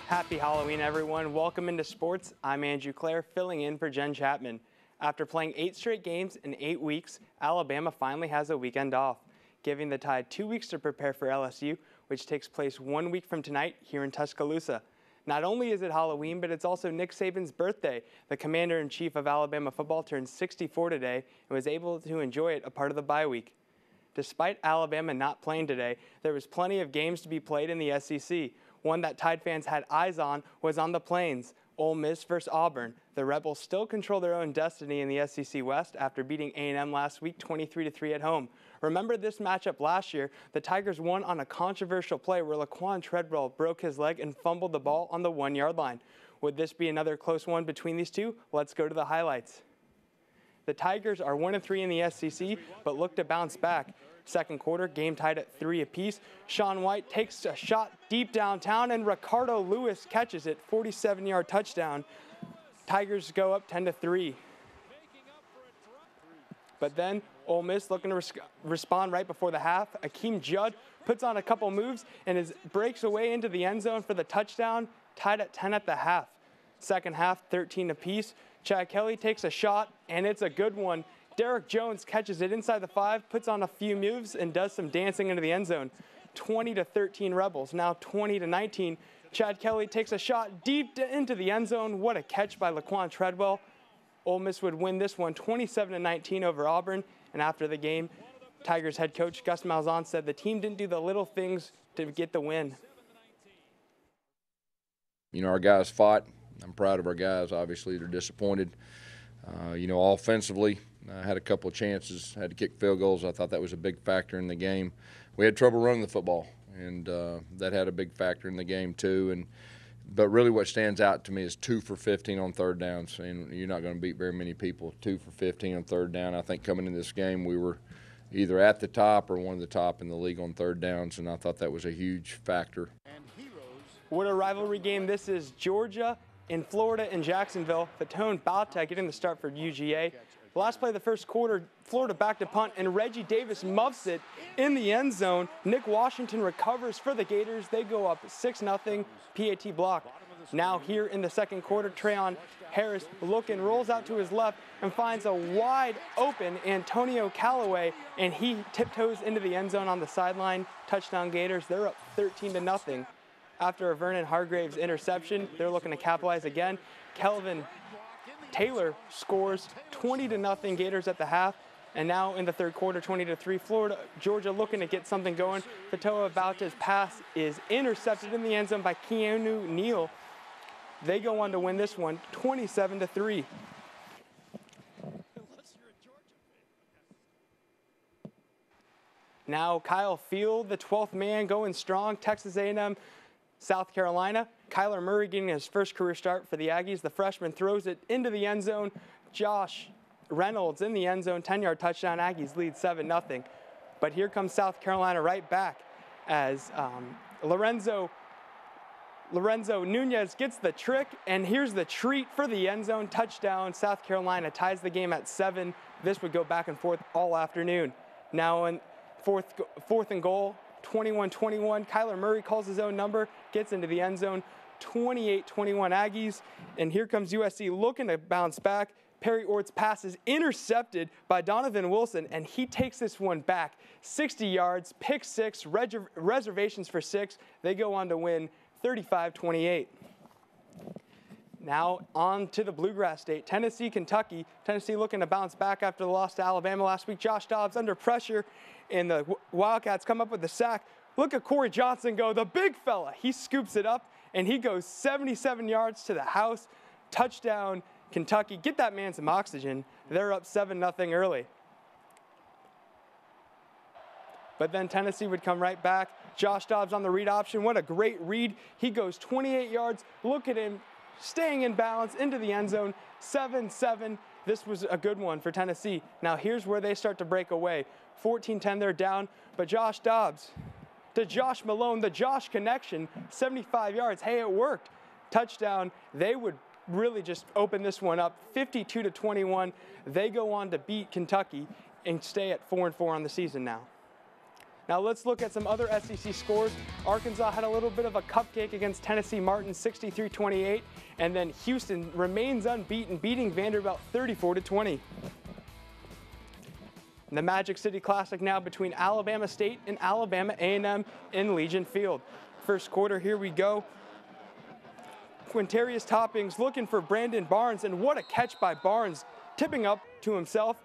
Happy Halloween, everyone. Welcome into sports. I'm Andrew Clare, filling in for Jen Chapman. After playing 8 straight games in 8 weeks, Alabama finally has a weekend off, giving the Tide 2 weeks to prepare for LSU, which takes place 1 week from tonight here in Tuscaloosa. Not only is it Halloween, but it's also Nick Saban's birthday. The commander-in-chief of Alabama football turned 64 today and was able to enjoy it a part of the bye week. Despite Alabama not playing today, there was plenty of games to be played in the SEC. One that Tide fans had eyes on was on the Plains, Ole Miss versus Auburn. The Rebels still control their own destiny in the SEC West after beating A&M last week 23-3 at home. Remember this matchup last year? The Tigers won on a controversial play where Laquan Treadwell broke his leg and fumbled the ball on the 1-yard line. Would this be another close one between these two? Let's go to the highlights. The Tigers are 1-3 in the SEC, but look to bounce back. Second quarter, game tied at 3 apiece. Sean White takes a shot deep downtown, and Ricardo Lewis catches it, 47-yard touchdown. Tigers go up 10-3. But then Ole Miss looking to respond right before the half. Akeem Judd puts on a couple moves and breaks away into the end zone for the touchdown, tied at 10 at the half. Second half, 13 apiece. Chad Kelly takes a shot, and it's a good one. Derek Jones catches it inside the 5, puts on a few moves, and does some dancing into the end zone. 20-13 Rebels, now 20-19. Chad Kelly takes a shot deep into the end zone. What a catch by Laquan Treadwell. Ole Miss would win this one 27-19 over Auburn. And after the game, Tigers head coach Gus Malzahn said the team didn't do the little things to get the win. You know, our guys fought. I'm proud of our guys. Obviously, they're disappointed. Offensively, had a couple of chances, had to kick field goals. I thought that was a big factor in the game. We had trouble running the football, and that had a big factor in the game too. But really what stands out to me is 2 for 15 on third downs, and you're not going to beat very many people. 2 for 15 on third down. I think coming into this game we were either at the top or one of the top in the league on third downs, and I thought that was a huge factor. What a rivalry game this is. Georgia in Florida in Jacksonville. Fatone Bauta getting the start for UGA. Last play of the first quarter, Florida back to punt, and Reggie Davis muffs it in the end zone. Nick Washington recovers for the Gators. They go up 6-0, PAT block. Now here in the second quarter, Trayon Harris rolls out to his left and finds a wide open Antonio Callaway, and he tiptoes into the end zone on the sideline. Touchdown Gators. They're up 13-0. After a Vernon Hargraves interception, they're looking to capitalize again. Kelvin Taylor scores 20-0 Gators at the half. And now in the third quarter, 20-3, Georgia looking to get something going. Fatoa Bauta's pass is intercepted in the end zone by Keanu Neal. They go on to win this one, 27-3. Now Kyle Field, the 12th man, going strong. Texas A&M, South Carolina. Kyler Murray getting his first career start for the Aggies. The freshman throws it into the end zone. Josh Reynolds in the end zone, 10-yard touchdown. Aggies lead 7-0. But here comes South Carolina right back as Lorenzo Nunez gets the trick, and here's the treat for the end zone touchdown. South Carolina ties the game at 7. This would go back and forth all afternoon. Now in fourth and goal, 21-21. Kyler Murray calls his own number, gets into the end zone, 28-21 Aggies. And here comes USC looking to bounce back. Perry Ort's pass is intercepted by Donovan Wilson, and he takes this one back 60 yards, pick 6, reservations for 6. They go on to win 35-28. Now on to the Bluegrass State, Tennessee, Kentucky. Tennessee looking to bounce back after the loss to Alabama last week. Josh Dobbs under pressure, and the Wildcats come up with the sack. Look at Corey Johnson go, the big fella. He scoops it up, and he goes 77 yards to the house. Touchdown, Kentucky. Get that man some oxygen. They're up 7-0 early. But then Tennessee would come right back. Josh Dobbs on the read option. What a great read. He goes 28 yards. Look at him staying in balance into the end zone. 7-7. This was a good one for Tennessee. Now here's where they start to break away. 14-10, they're down. But Josh Dobbs to Josh Malone, the Josh connection, 75 yards. Hey, it worked. Touchdown. They would really just open this one up. 52-21. They go on to beat Kentucky and stay at 4-4 on the season now. Now let's look at some other SEC scores. Arkansas had a little bit of a cupcake against Tennessee Martin, 63-28, and then Houston remains unbeaten, beating Vanderbilt 34-20. The Magic City Classic now between Alabama State and Alabama A&M in Legion Field. First quarter, here we go. Quintarius Toppings looking for Brandon Barnes, and what a catch by Barnes, tipping up to himself.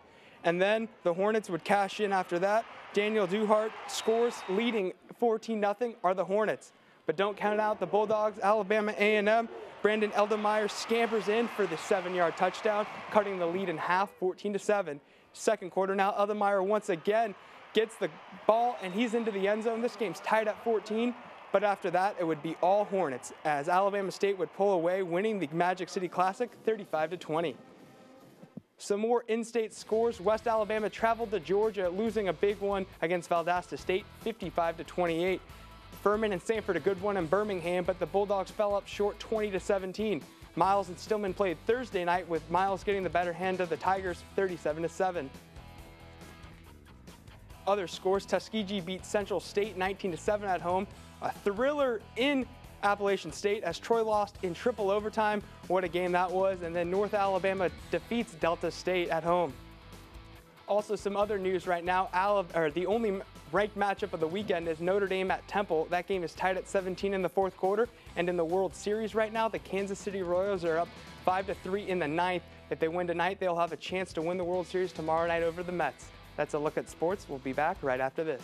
And then the Hornets would cash in after that. Daniel Duhart scores, leading 14-0 are the Hornets. But don't count out the Bulldogs, Alabama A&M. Brandon Eldemeyer scampers in for the 7-yard touchdown, cutting the lead in half, 14-7. Second quarter now, Eldemeyer once again gets the ball, and he's into the end zone. This game's tied at 14, but after that, it would be all Hornets, as Alabama State would pull away, winning the Magic City Classic 35-20. Some more in-state scores. West Alabama traveled to Georgia, losing a big one against Valdosta State, 55-28. Furman and Sanford a good one in Birmingham, but the Bulldogs fell up short, 20-17. Miles and Stillman played Thursday night, with Miles getting the better hand of the Tigers, 37-7. Other scores: Tuskegee beat Central State 19-7 at home. A thriller in Appalachian State as Troy lost in triple overtime. What a game that was. And then North Alabama defeats Delta State at home. Also, some other news right now. The only ranked matchup of the weekend is Notre Dame at Temple. That game is tied at 17 in the fourth quarter. And in the World Series right now, the Kansas City Royals are up 5-3 in the ninth. If they win tonight, they'll have a chance to win the World Series tomorrow night over the Mets. That's a look at sports. We'll be back right after this.